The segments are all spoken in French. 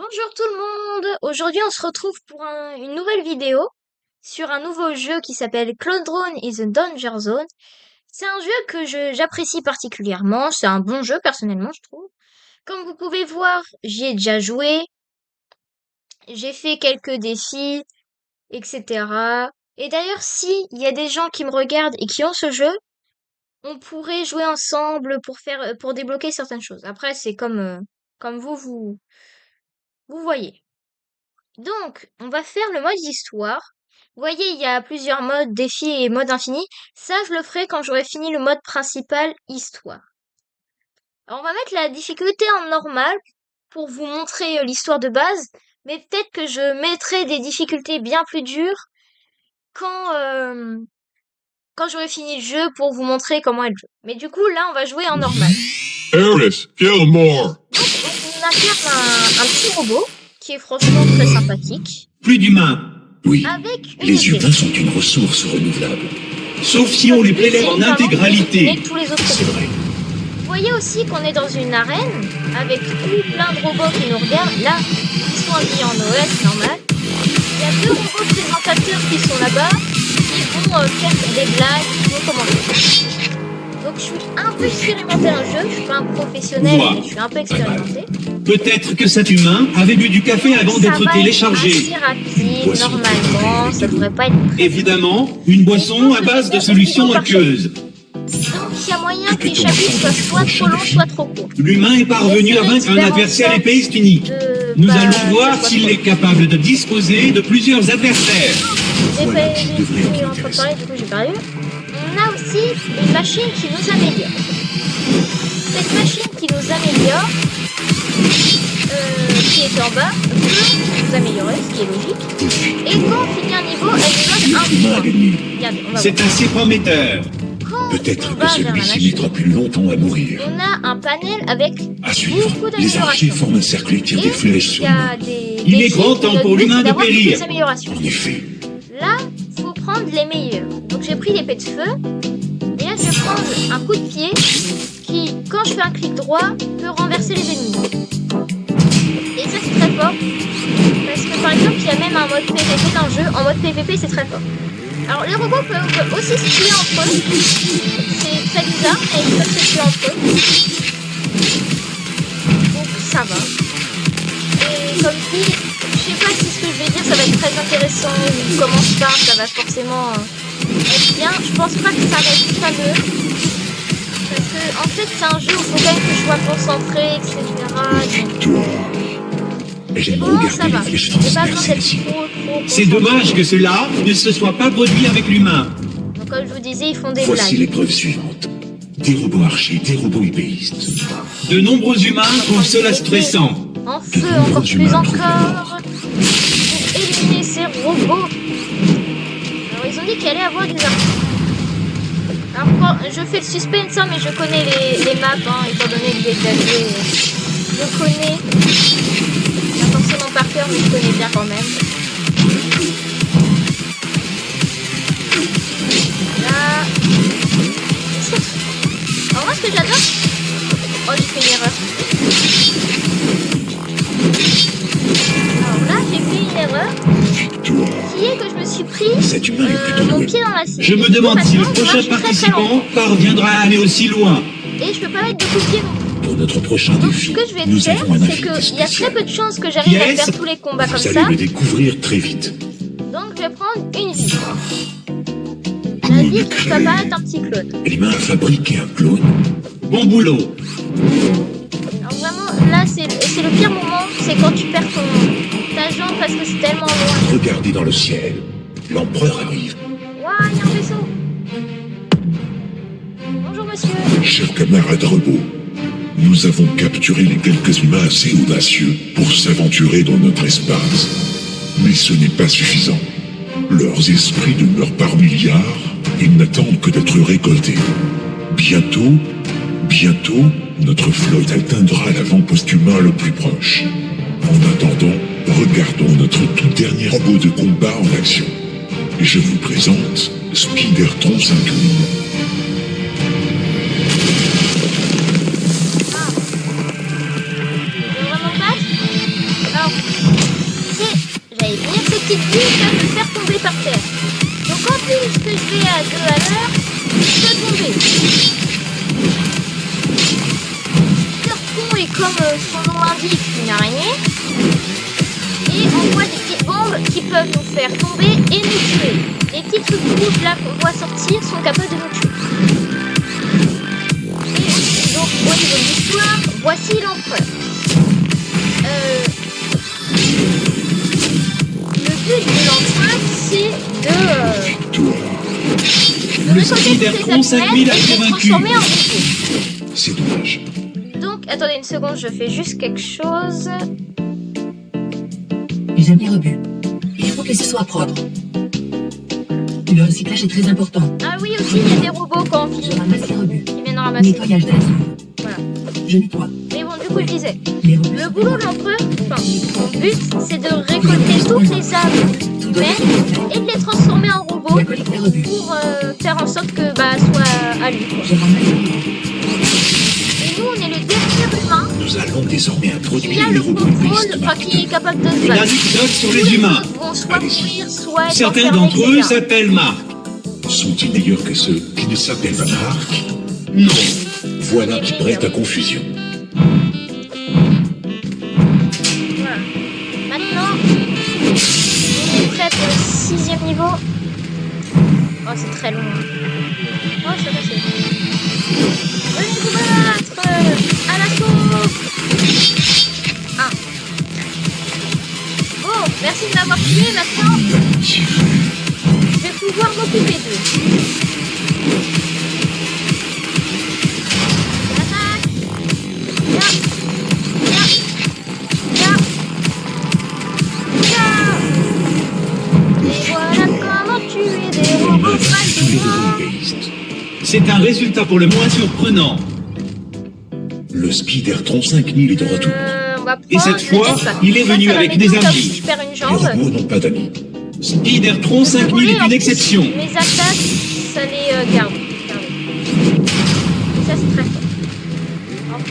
Bonjour tout le monde! Aujourd'hui on se retrouve pour une nouvelle vidéo sur un nouveau jeu qui s'appelle Cloud Drone is a Danger Zone. C'est un jeu que j'apprécie particulièrement, c'est un bon jeu personnellement je trouve. Comme vous pouvez voir, j'y ai déjà joué, j'ai fait quelques défis, etc. Et d'ailleurs si il y a des gens qui me regardent et qui ont ce jeu, on pourrait jouer ensemble pour débloquer certaines choses. Après c'est comme vous voyez. Donc, on va faire le mode histoire. Vous voyez, il y a plusieurs modes, défi et mode infini. Ça, je le ferai quand j'aurai fini le mode principal, histoire. Alors, on va mettre la difficulté en normal pour vous montrer l'histoire de base. Mais peut-être que je mettrai des difficultés bien plus dures quand, euh, quand j'aurai fini le jeu pour vous montrer comment est le jeu. Mais du coup, là, on va jouer en normal. Ares, kill more. Donc, on a affaire à un petit robot qui est franchement très sympathique. Plus d'humains. Oui, Avec une les épée. humains sont une ressource renouvelable. Sauf si on les prélève en intégralité. Mais tous les autres C'est vrai. Vous voyez aussi qu'on est dans une arène avec plein de robots qui nous regardent. Là, ils sont habillés en Noël, c'est normal. Il y a deux robots présentateurs qui sont là-bas, qui vont faire des blagues, qui vont commenter. Donc je suis un peu expérimenté dans le jeu, je suis pas un professionnel, Moi. mais je suis un peu expérimenté. Peut-être que cet humain avait bu du café avant Ça d'être va téléchargé. être assez rapide, Boisson. normalement, ça devrait pas être très... Évidemment, une boisson à base de solution aqueuse. Donc il y a moyen que les chapitres soient soit trop longs, soit trop courts. L'humain est parvenu à vaincre un adversaire épéiste unique. Nous allons voir s'il est capable de disposer de plusieurs adversaires. Voilà qui devrait J'ai être entre intéressant. parler, du coup j'ai perdu. On a aussi une machine qui nous améliore. Cette machine qui nous améliore, qui est en bas, peut nous améliorer, ce qui est logique. Et quand on finit un niveau, elle nous donne un L'humain a point. gagné. Regardez, on va voir. C'est assez prometteur. Quand Peut-être on que va vers la celui-ci machine, mettra plus longtemps à mourir. on a un panel avec À suivre, beaucoup les archers d'améliorations. forment un cercle et tirent Et des flèches il sur y l'humain. a des Il est défis grand qui temps donnent pour le l'humain but de d'avoir périr. des améliorations. En effet, Là, faut prendre les meilleurs. Donc j'ai pris l'épée de feu. Et là, je vais prendre un coup de pied qui, quand je fais un clic droit, peut renverser les ennemis. Et ça, c'est très fort. Parce que par exemple, il y a même un mode PVP dans le jeu. En mode PVP, c'est très fort. Alors, les robots peuvent aussi se tuer entre eux. C'est très bizarre, mais ils peuvent se tuer entre eux. Donc, ça va. Et comme dit, je sais pas si ce que je vais dire ça va être très intéressant ou comment je parle, ça va forcément être bien. Je pense pas que ça va être fameux. Parce que en fait c'est un jeu où il faut quand même que je sois concentré, etc. victoire. Et j'aime Bon, ça regarder va. les flèches J'ai pas besoin transpercer d'être ici. trop C'est concentré. dommage que cela ne se soit pas produit avec l'humain. Donc comme je vous disais, ils font des Voici blagues. l'épreuve suivante. Des robots archers, des robots épéistes. De nombreux humains trouvent cela stressant. En feu, encore plus humains trouvent la encore. Pour éliminer ces robots. Alors ils ont dit qu'il allait avoir des armes. Alors quand je fais le suspense, hein, mais je connais les maps, hein, étant donné que j'ai déjà joué. Je connais. Pas forcément par cœur, mais je connais bien quand même. Là. Alors moi ce que j'adore. Oh j'ai fait une erreur. Alors là j'ai fait une erreur. Victoire. Qui est que je me suis pris Cet humain est plutôt mon doué. pied dans la cible. Je Et me du coup, demande si le maintenant, je prochain marche très, très participant lentement. parviendra à aller aussi loin. Et je peux pas mettre de coup de pied non plus. Pour notre prochain Donc ce défi, que je vais nous faire, avons un c'est invité qu'il y a très spécial. peu de chances que j'arrive à Yes. faire tous les combats comme Vous allez ça. le découvrir très vite. Donc je vais prendre une vie. La vie qui peut paraître un petit clone. L'humain a fabriqué un clone. Bon boulot. Alors vraiment, là c'est le pire moment, c'est quand tu perds ta jambe parce que c'est tellement loin. Regardez dans le ciel. L'empereur arrive. Waouh, il y a un vaisseau. Bonjour monsieur. Chers camarades robots, nous avons capturé les quelques humains assez audacieux pour s'aventurer dans notre espace. Mais ce n'est pas suffisant. Leurs esprits demeurent par milliards, ils n'attendent que d'être récoltés. Bientôt, notre flotte atteindra l'avant-poste humain le plus proche. En attendant, regardons notre tout dernier robot de combat en action. Et je vous présente Spidertron 5000. Je veux vraiment battre. Alors J'allais dire, ces petites billes peuvent me faire tomber par terre. Donc en plus que je vais à 2 à l'heure, je peux tomber. Scorpion est comme son nom l'indique, une araignée. Et envoie des petites bombes qui peuvent nous faire tomber et nous tuer. Les petits trucs rouges là qu'on voit sortir sont capables de nous tuer. Et donc au niveau de l'histoire, voici l'empereur. Le but de l'empereur, c'est de Le Spider-Tron 5000 a été vaincu. transformer en robot. C'est dommage. Donc, attendez une seconde, je fais juste quelque chose. J'aime les rebuts. Il faut que ce soit propre. Le recyclage est très important. Ah oui, aussi, il y a des robots quand on Je finit. ramasse les rebuts. Ils viennent en ramasser. Nettoyage de la soupe. Voilà. Je nettoie. Mais bon, du coup, je disais, Les rebuts. le boulot de l'empereur, enfin, son but, c'est de récolter toutes les âmes Tout doit être humaines complet. et de les transformer en robots La collecte des rebuts. pour faire en sorte que soit à lui. Je ramasse les rebuts. Et nous, on est le dernier humain Nous allons désormais qui introduire a les le robots contrôle, Beast enfin, qui est capable de se Une battre. anecdote sur Tous les humains. autres vont soit mourir, soit être Certains enfermés, d'entre eux etc. s'appellent Marc. Sont-ils meilleurs que ceux qui ne s'appellent pas Marc? Non. Voilà qui prête à confusion. Voilà. Maintenant, on est prêt pour le 6e niveau. Oh, c'est très long. Hein. Oh, ça va, c'est long. Venez vous battre à l'assaut. Ah. Bon, merci de m'avoir tué. Maintenant, je vais pouvoir m'occuper d'eux. Attaque. Viens. Viens. Viens. Viens. Et voilà comment tuer des On robots a vaincu tous les facilement. robots Beast. C'est un résultat pour le moins surprenant. Le Spider-Tron 5000 est de retour. On va Et prendre cette le fois, jetpack. il est Ça, venu ça va avec m'aider des au cas où amis. si je perds une Les jambe. robots n'ont pas d'amis. Spider-Tron 5000 Oui, est en une plus, exception. Mes attaques, ça les garde. Ça, c'est très fort. Alors,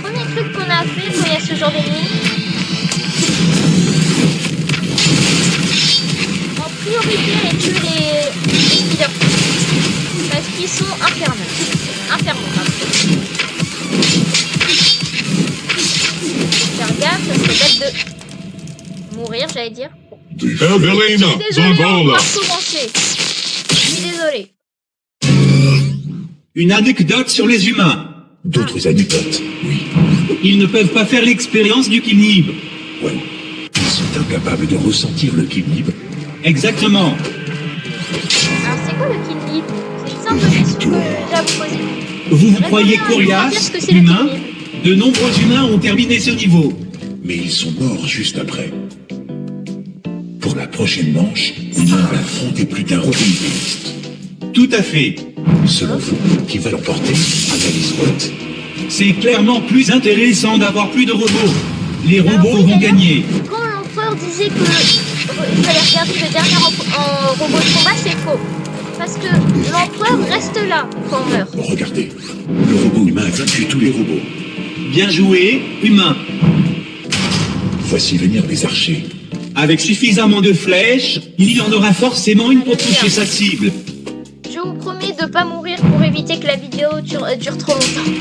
premier truc qu'on a fait quand il y a ce genre d'ennemi. En priorité, aller tuer les leaders. Parce qu'ils sont infernaux. Infernaux, pardon. Faire gaffe, ça serait bête de mourir, j'allais dire. Evelina, Désolée, on va recommencer. Je suis désolée. Une anecdote sur les humains. D'autres anecdotes, oui. Ils ne peuvent pas faire l'expérience du Kinib. Ouais. Ils sont incapables de ressentir le Kinib. Exactement. Alors, c'est quoi le kill lead? C'est une simple question que j'ai à vous poser. Vous croyez Répondez à moi, coriace, dire ce que c'est le humain? kill lead. De nombreux humains ont terminé ce niveau. Mais ils sont morts juste après. Pour la prochaine manche, il va affronter plus d'un robot Beast. Tout à fait. Selon vous, qui va l'emporter? Analyse vote. C'est clairement plus intéressant d'avoir plus de robots. Les Alors, robots oui, vont d'ailleurs, gagner. Quand l'empereur disait que il fallait regarder le dernier en robot de combat, c'est faux. Parce que l'empereur reste là quand on meurt. Bon, regardez. Le robot humain a vaincu tous les robots. Bien joué, humain. Voici venir les archers. Avec suffisamment de flèches, il y en aura forcément une pour toucher sa cible. Je vous promets de pas mourir pour éviter que la vidéo dure trop longtemps.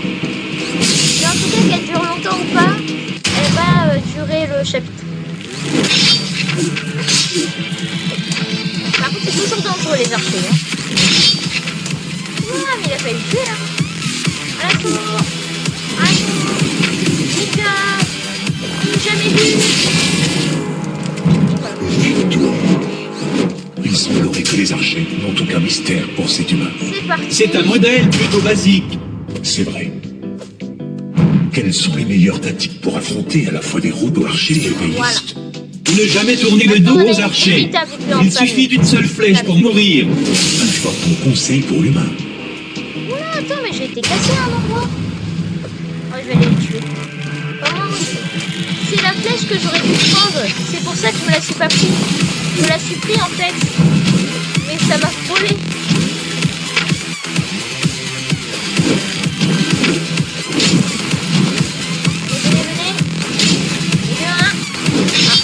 Mais en tout cas, qu'elle dure longtemps ou pas, elle va durer le chapitre. Par contre, c'est toujours dangereux les archers. Hein. Ouah, mais il a failli tuer là. À la tour. À la tour. Ninja. Jamais vu. Il semblerait que les archers n'ont aucun mystère pour cet humain. C'est parti. C'est un modèle plutôt basique. C'est vrai. Quelles sont les meilleures tactiques pour affronter à la fois des robots archers et des béistes? Ne jamais tourner le dos aux archers. Il suffit d'une seule flèche pour mourir. Un fort bon conseil pour l'humain. Oula, attends, mais j'ai été cassé à un endroit. Oh, je vais aller le tuer. Comment c'est la flèche que j'aurais dû prendre. C'est pour ça que je me la suis pas pris. Je me la suis pris en fait. Mais ça m'a frôlé. Venez, venez. Et deux, un. Ah.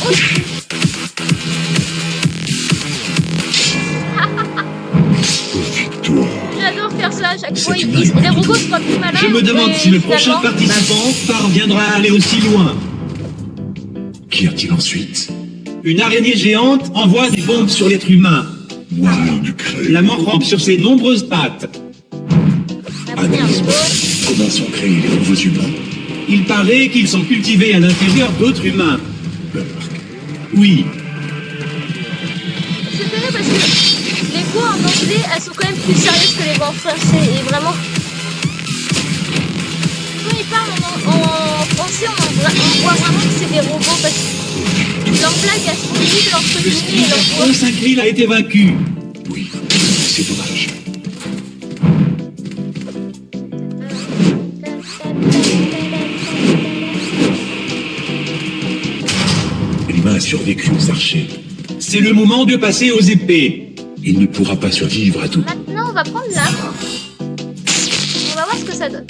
robots dessus. Victoire. J'adore faire ça à chaque fois. C'est Ils une disent règle. les robots soient plus malins. Je me demande si le prochain participant parviendra à aller aussi loin. Qu'y a-t-il ensuite? Une araignée géante envoie des bombes sur l'être humain. Moyen du créer. La mort rampe sur ses nombreuses pattes. Analyse. Comment sont créés les nouveaux humains? Il paraît qu'ils sont cultivés à l'intérieur d'autres humains. Oui, C'est terrible parce que les voix en anglais, elles sont quand même plus sérieuses que les voix en français. Et vraiment, quand ils parlent en français, on voit vraiment que c'est des robots parce que leurs blagues, elles sont nulles entre le guillemets et leurs Speeder voix. 5000 a été vaincu. Oui, c'est dommage. L'humain a survécu aux archers. C'est le moment de passer aux épées. Il ne pourra pas survivre à tout. Maintenant, on va prendre l'arbre. On va voir ce que ça donne.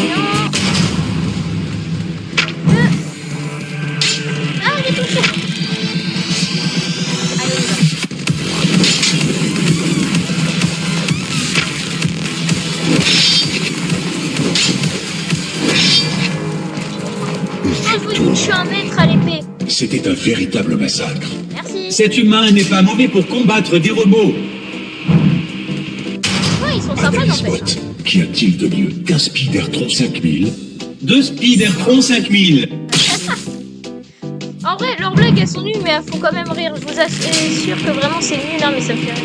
Non. Ah, j'ai touché. Allez, on y va. Je vous dis que je suis un maître à l'épée. C'était un véritable massacre. Merci. Cet humain n'est pas mauvais pour combattre des robots. Ouais, ils sont sympas Analyse n'empêche. bot. Qu'y a-t-il de mieux qu'un Speedertron 5000? Deux Speedertron 5000. En vrai, leurs blagues elles sont nulles, mais elles font quand même rire. Je vous assure que vraiment c'est nul, hein, mais ça me fait rire.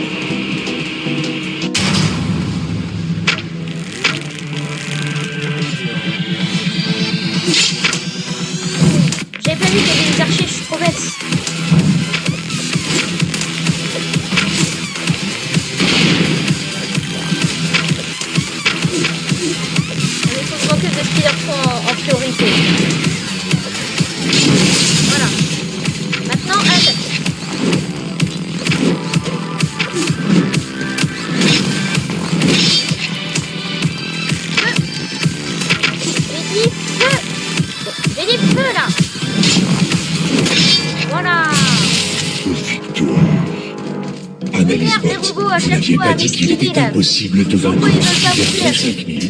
J'avais pas vu qu'il y avait des archers, je suis trop bête. Il faut que je m'occupe de Spider-Tron en priorité. Voilà. Maintenant, attaque. J'ai dit feu. J'ai dit feu là. Voilà. Victoire. Analyse Merde, les bot. robots, à Vous chaque n'aviez fois, pas avec dit qu'il Speedy, était là. impossible de vaincre Pourquoi ils un veulent pas vous Speedertron dire 5000?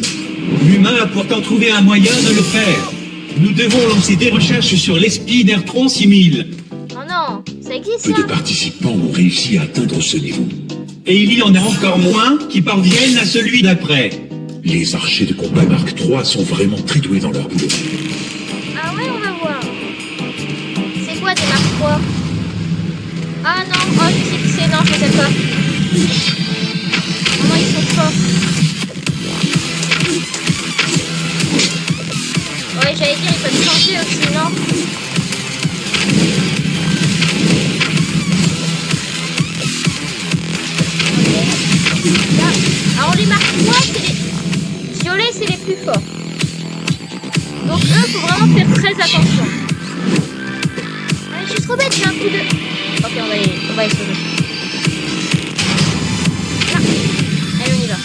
L'humain a pourtant trouvé un moyen de le faire. Nous devons lancer des recherches sur les Speedertron 6000. Oh non, ça existe Peu de ça. participants ont réussi à atteindre ce niveau. Et il y en a encore moins qui parviennent à celui d'après. Les archers de combat Mark III sont vraiment très doués dans leur boulot. Ah ouais, on va voir. C'est quoi des Mark 3? Ah non, oh je sais qui c'est, non, je sais pas. Oh non, ils sont forts. Ouais, j'allais dire, ils peuvent changer aussi, non? Ok. Là. Alors les Mark 3, c'est les... Violets, c'est les plus forts. Donc eux, faut vraiment faire très attention. Je suis trop bête, j'ai un coup de... Ok, on va les sauver. Là. Allez, on y va.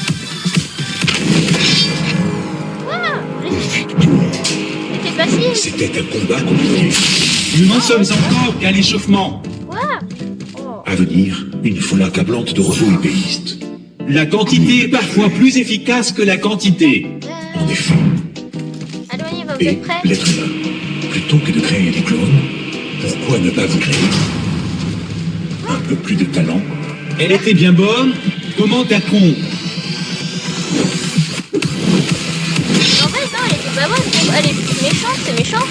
Waouh, c'était facile. C'était un combat compliqué. Nous n'en sommes encore qu'à l'échauffement. Waouh. Oh. À venir, une foule accablante de robots épéistes. La quantité est parfois plus efficace que la quantité. En effet. Allez, on y va, vous Et êtes prêts? l'être humain, plutôt que de créer des clones, pourquoi ne pas vous créer un peu plus de talent? Elle était bien bonne. Comment a-t-on? En fait, non, elle était pas bonne. Elle est méchante, c'est méchant.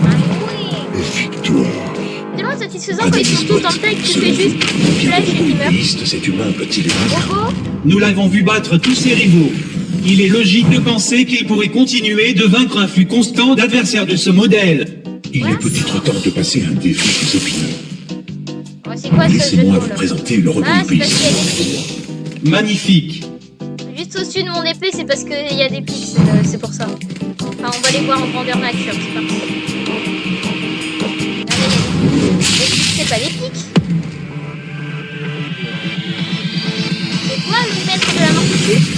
Ah oui. Victoire. Tellement satisfaisant quand ils sont tous en taille, tu fais juste Quel flash et robot tu meurs. épéiste cet humain peut-il vaincre? Robot? Nous l'avons vu battre tous ses rivaux. Il est logique de penser qu'il pourrait continuer de vaincre un flux constant d'adversaires de ce modèle. Il est peut-être temps de passer à un défi plus épineux. Oh, c'est quoi ce jeu de Laissez-moi mots vous là? présenter le robot Ah, c'est parce épéiste. qu'il y a des pics. Magnifique. Juste au-dessus de mon épée, c'est parce qu'il y a des pics, c'est pour ça. Enfin, on va les voir en grandeur nature, c'est parti. Regardez, il y a des pics. Les pics, c'est pas des pics. dessus.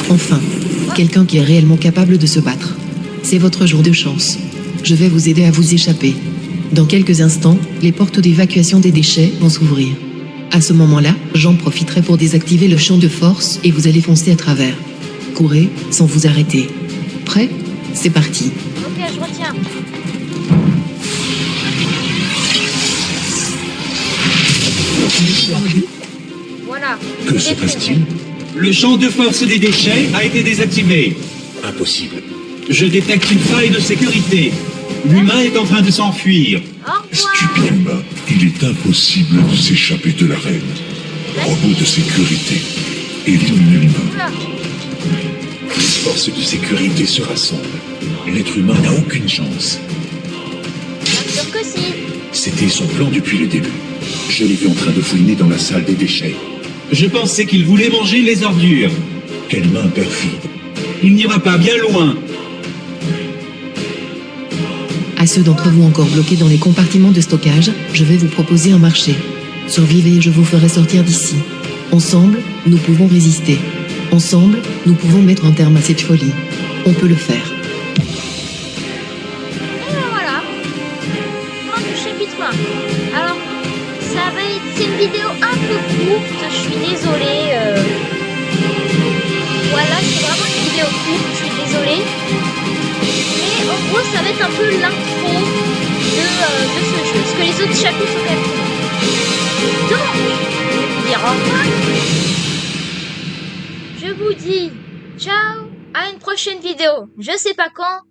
Enfin, quelqu'un qui est réellement capable de se battre. C'est votre jour de chance. Je vais vous aider à vous échapper. Dans quelques instants, les portes d'évacuation des déchets vont s'ouvrir. À ce moment-là, j'en profiterai pour désactiver le champ de force et vous allez foncer à travers. Courez sans vous arrêter. Prêt? C'est parti. Ok, je retiens. Voilà. Que se passe-t-il? Le champ de force des déchets a été désactivé. Impossible. Je détecte une faille de sécurité. L'humain est en train de s'enfuir. Au revoir. Stupide humain, il est impossible de s'échapper de l'arène. Robot de sécurité, élimine l'humain. Oula. Les forces de sécurité se rassemblent. L'être humain n'a aucune chance. Bien sûr que si. C'était son plan depuis le début. Je l'ai vu en train de fouiner dans la salle des déchets. Je pensais qu'il voulait manger les ordures. Quelle main perfide. Il n'ira pas bien loin. À ceux d'entre vous encore bloqués dans les compartiments de stockage, je vais vous proposer un marché. Survivez et je vous ferai sortir d'ici. Ensemble, nous pouvons résister. Ensemble, nous pouvons mettre un terme à cette folie. On peut le faire. Et ben voilà. Fin du chapitre 1. Alors, ça va être... C'est une vidéo un peu courte, je suis désolée. Voilà, c'est vraiment une vidéo courte, je suis désolée. Mais en gros, ça va être un peu l'intro de ce jeu. Parce que les autres chapitres sont quand même plus longs. Donc, je vais vous dire au revoir. Je vous dis ciao, à une prochaine vidéo. Je sais pas quand,